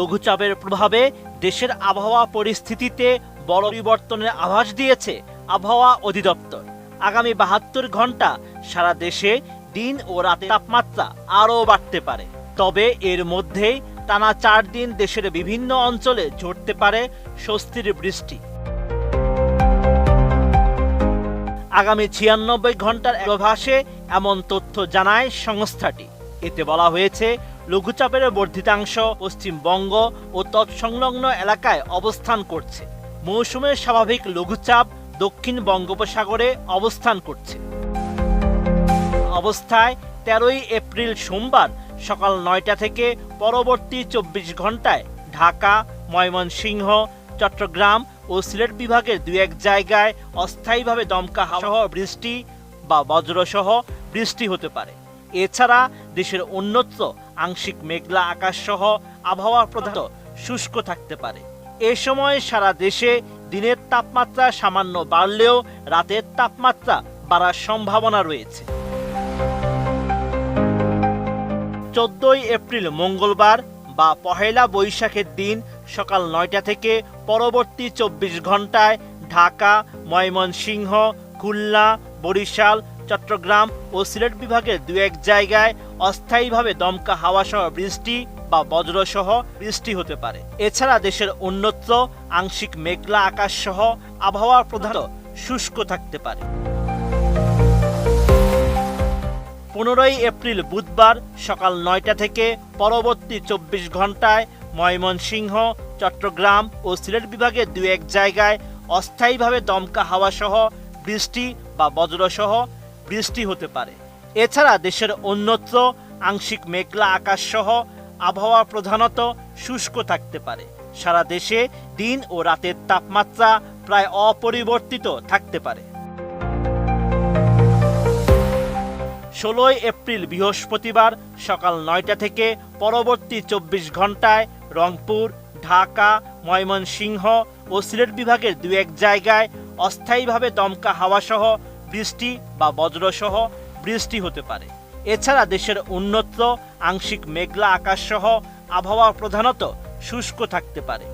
লঘুচাপের প্রভাবে দেশের আবহাওয়া পরিস্থিতিতে বড় পরিবর্তনের আভাস দিয়েছে আবহাওয়া অধিদপ্তর। আগামী 72 ঘন্টা সারা দেশে দিন ও রাতের তাপমাত্রা আরও বাড়তে পারে। তবে এর মধ্যেই টানা 4 দিন দেশের বিভিন্ন অঞ্চলে ঝরতে পারে স্বস্তির বৃষ্টি। আগামী 96 ঘন্টার পূর্বাভাসে এমন তথ্য জানায় সংস্থাটি। এতে বলা হয়েছে, লঘুচাপের বর্ধিতাংশ পশ্চিমবঙ্গ ও তৎসংলগ্ন এলাকায় অবস্থান করছে। মৌসুমের স্বাভাবিক লঘুচাপ দক্ষিণ বঙ্গোপসাগরে অবস্থান করছে। অবস্থায় 13 এপ্রিল সোমবার সকাল 9টা থেকে পরবর্তী 24 ঘন্টায় ঢাকা, ময়মনসিংহ, চট্টগ্রাম ও সিলেট বিভাগের 2-1 জায়গায় অস্থায়ীভাবে দমকা হাওয়া সহ বৃষ্টি বা বজ্রসহ বৃষ্টি হতে পারে। এছাড়া দেশের অন্যত্র আংশিক মেঘলা আকাশ সহ আবহাওয়া প্রধানত শুষ্ক থাকতে পারে। এ সময় সারা দেশে দিনের তাপমাত্রা সামান্য বাড়লেও রাতের তাপমাত্রা বাড়ার সম্ভাবনা রয়েছে। 14 এপ্রিল মঙ্গলবার বা পহেলা বৈশাখের দিন সকাল 9টা থেকে পরবর্তী 24 ঘন্টায় ঢাকা, ময়মনসিংহ, খুলনা, বরিশাল, চট্টগ্রাম ও সিলেট বিভাগের 2-1 জায়গায় অস্থায়ীভাবে দমকা হাওয়া সহ বৃষ্টি বা বজ্রসহ বৃষ্টি হতে পারে। এছাড়া দেশের অন্যত্র আংশিক মেঘলা আকাশ সহ আবহাওয়া প্রধানত শুষ্ক থাকতে পারে। 15 এপ্রিল বুধবার সকাল 9টা থেকে পরবর্তী 24 ঘন্টায় ময়মনসিংহ, চট্টগ্রাম ও সিলেট বিভাগের 2-1 জায়গায় অস্থায়ীভাবে দমকা হাওয়া সহ বৃষ্টি বা বজ্রসহ বৃষ্টি হতে পারে। এছাড়া দেশের অন্যত্র আংশিক মেঘলা আকাশ সহ আবহাওয়া প্রধানত শুষ্ক থাকতে পারে। সারা দেশে দিন ও রাতের তাপমাত্রা প্রায় অপরিবর্তিত থাকতে পারে। 16 এপ্রিল বৃহস্পতিবার সকাল 9টা থেকে পরবর্তী 24 ঘন্টায় রংপুর, ঢাকা, ময়মনসিংহ ও সিলেট বিভাগের 2-1 জায়গায় অস্থায়ীভাবে দমকা হাওয়া সহ বৃষ্টি বা বজ্রসহ বৃষ্টি হতে পারে। এছাড়া দেশের অন্যত্র আংশিক মেঘলা আকাশ সহ আবহাওয়া প্রধানত শুষ্ক থাকতে পারে।